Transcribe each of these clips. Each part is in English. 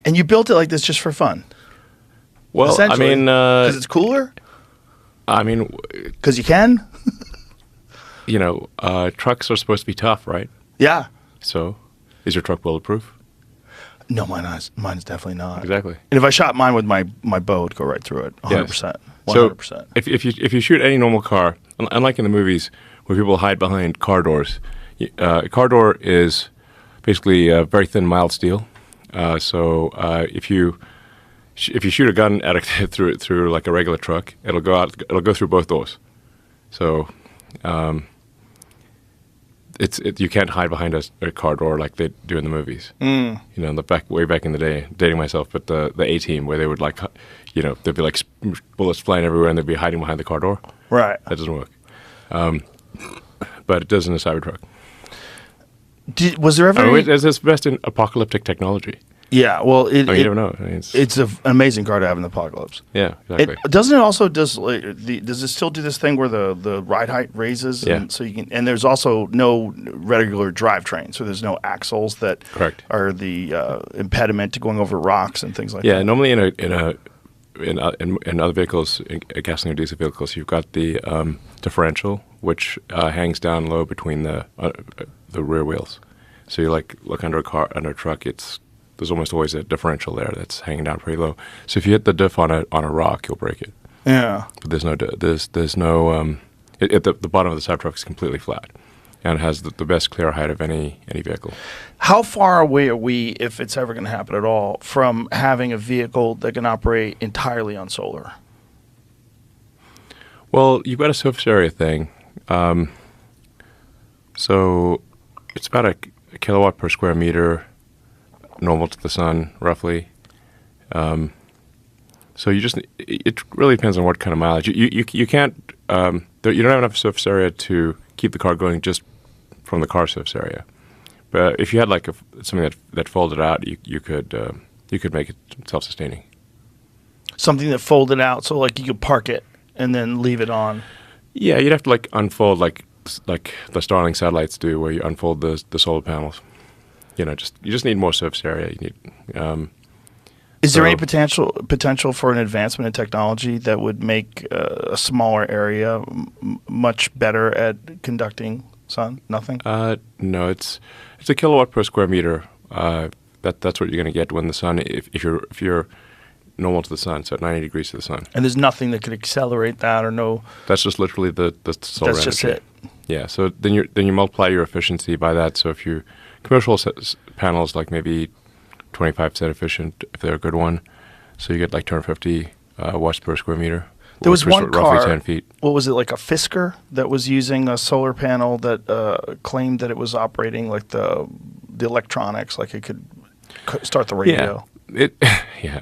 And you built it like this just for fun? Well, I mean... Because it's cooler? I mean... Because you can? Trucks are supposed to be tough, right? Yeah. So, is your truck bulletproof? No, mine's definitely not. Exactly. And if I shot mine with my bow, it'd go right through it. 100%. Yes. 100%. So, if you shoot any normal car, unlike in the movies where people hide behind car doors, a car door is basically very thin, mild steel. So if you shoot a gun at through like a regular truck, it'll go through both doors. So you can't hide behind a car door like they do in the movies. Way back in the day, dating myself, but the A-Team where they would there'd be like bullets flying everywhere and they'd be hiding behind the car door. Right. That doesn't work. But it does in a Cybertruck. Was there ever? It's best in apocalyptic technology. Yeah, well, you never know. It's an amazing car to have in the apocalypse. Yeah, exactly. Does it still do this thing where the ride height raises? Yeah. And so you can, and there's also no regular drivetrain, so there's no axles that Correct. are the impediment to going over rocks and things like that. Yeah, normally in other vehicles, in gasoline or diesel vehicles, you've got the differential, which hangs down low between the rear wheels. So you look under a truck, there's almost always a differential there that's hanging down pretty low. So if you hit the diff on a rock, you'll break it. Yeah. But there's no at the bottom of the Cybertruck is completely flat, and it has the best clear height of any vehicle. How far away are we, if it's ever going to happen at all, from having a vehicle that can operate entirely on solar? Well, you've got a surface area thing. So it's about a kilowatt per square meter, normal to the sun, roughly. So it really depends on what kind of mileage. You can't, you don't have enough surface area to keep the car going just from the car surface area. But if you had something that folded out, you could make it self-sustaining. Something that folded out, so you could park it and then leave it on. Yeah, you'd have to unfold like the Starlink satellites do, where you unfold the solar panels. You just need more surface area. You need. Is there any potential for an advancement in technology that would make a smaller area much better at conducting sun? Nothing. No, it's a kilowatt per square meter. That's what you're going to get when the sun, if you're normal to the sun, so at 90 degrees to the sun. And there's nothing that could accelerate that, or no. That's just literally the solar energy. That's just it. Yeah. So then you multiply your efficiency by that. So if you commercial panels maybe 25% efficient if they're a good one, so you get 250 watts per square meter. There was one car, roughly 10 feet. What was it, like a Fisker that was using a solar panel that claimed that it was operating like the electronics, like it could start the radio. Yeah.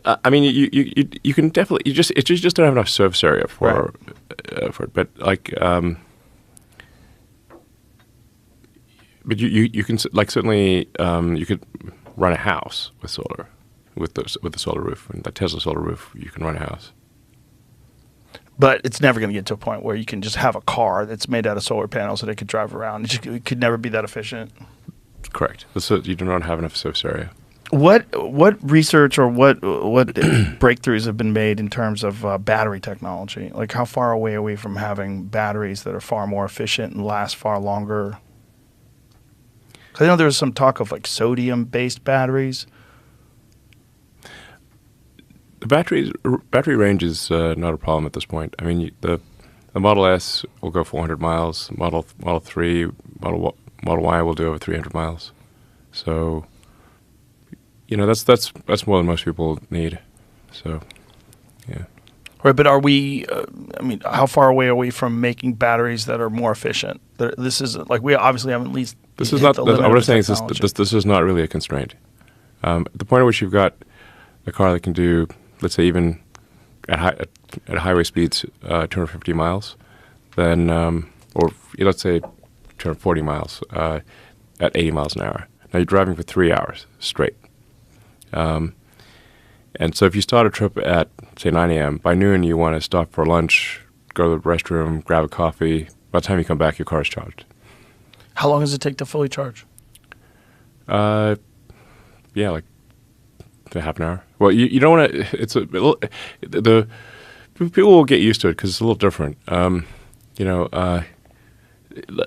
I mean, you can definitely you just don't have enough surface area for it. But but you can certainly you could run a house with solar, with the solar roof, and the Tesla solar roof. You can run a house. But it's never going to get to a point where you can just have a car that's made out of solar panels that it could drive around. It could never be that efficient. Correct. So you do not have enough surface area. What research or what breakthroughs have been made in terms of battery technology? How far away are we from having batteries that are far more efficient and last far longer? 'Cause I know there was some talk of sodium-based batteries. The battery range is not a problem at this point. I mean, the Model S will go 400 miles. Model 3, Model Y will do over 300 miles. So, that's more than most people need. So, yeah. Right, but are we? How far away are we from making batteries that are more efficient? This is we obviously haven't least. This is not. What I'm saying is this is not really a constraint. At the point at which you've got a car that can do, let's say, even at highway speeds, 250 miles, then, or let's say 240 miles at 80 miles an hour. Now you're driving for 3 hours straight. And so if you start a trip at, say, 9 a.m., by noon you want to stop for lunch, go to the restroom, grab a coffee. By the time you come back, your car is charged. How long does it take to fully charge? Yeah, to half an hour. Well, you don't want to. It's the people will get used to it because it's a little different.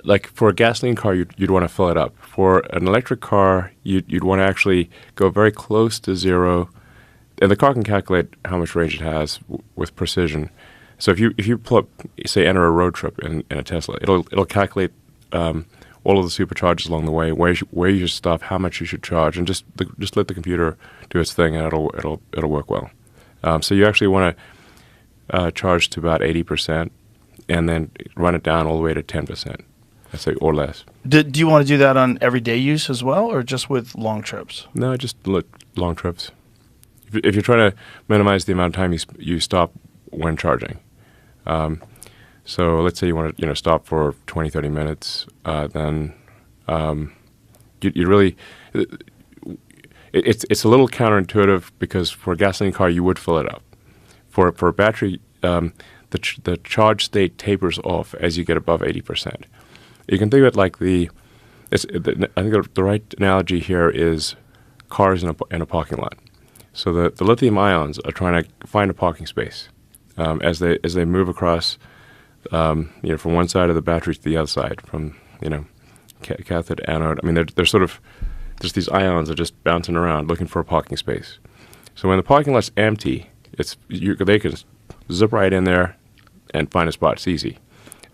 Like for a gasoline car, you'd want to fill it up. For an electric car, you'd want to actually go very close to zero, and the car can calculate how much range it has with precision. So if you pull up, say, enter a road trip in a Tesla, it'll calculate all of the supercharges along the way, where you should stop, how much you should charge, and just let the computer do its thing, and it'll work well. So you actually want to charge to about 80%, and then run it down all the way to 10%, I'd say, or less. Do you want to do that on everyday use as well, or just with long trips? No, just long trips. If you're trying to minimize the amount of time you stop when charging. So let's say you want to stop for 20, 30 minutes, then you really it's a little counterintuitive because for a gasoline car you would fill it up. For a battery, the charge state tapers off as you get above 80%. You can think of it like I think the right analogy here is cars in a parking lot. So the lithium ions are trying to find a parking space as they move across, from one side of the battery to the other side, from cathode to anode. I mean, they're sort of just these ions are just bouncing around looking for a parking space. So when the parking lot's empty, they can zip right in there and find a spot. It's easy.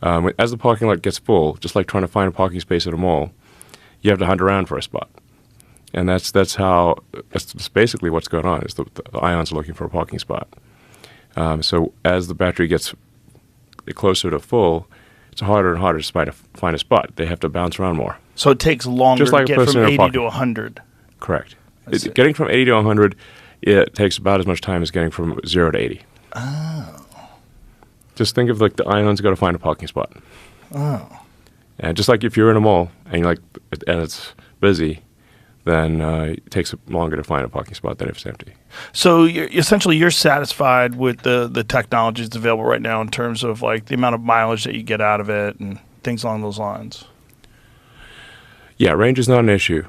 As the parking lot gets full, just like trying to find a parking space at a mall, you have to hunt around for a spot. And that's basically what's going on, is the ions are looking for a parking spot. So as the battery gets closer to full, it's harder and harder to find a spot. They have to bounce around more. So it takes longer just like to get from 80 to 100. Correct. Getting from 80 to 100, it takes about as much time as getting from 0 to 80. Oh. Just think of like the ions got to find a parking spot. Oh. And just like if you're in a mall and it's busy, then it takes longer to find a parking spot than if it's empty. So you're satisfied with the technologies available right now in terms of like the amount of mileage that you get out of it and things along those lines? Yeah, range is not an issue.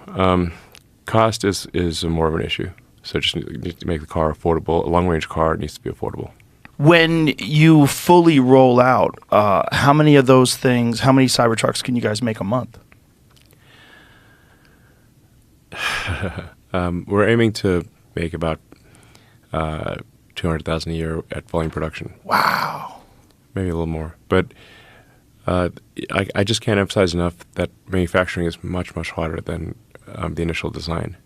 Cost is more of an issue. So just need to make the car affordable. A long-range car needs to be affordable. When you fully roll out, how many of those things, how many Cybertrucks can you guys make a month? We're aiming to make about 200,000 a year at volume production. Wow. Maybe a little more. But I just can't emphasize enough that manufacturing is much, much harder than the initial design.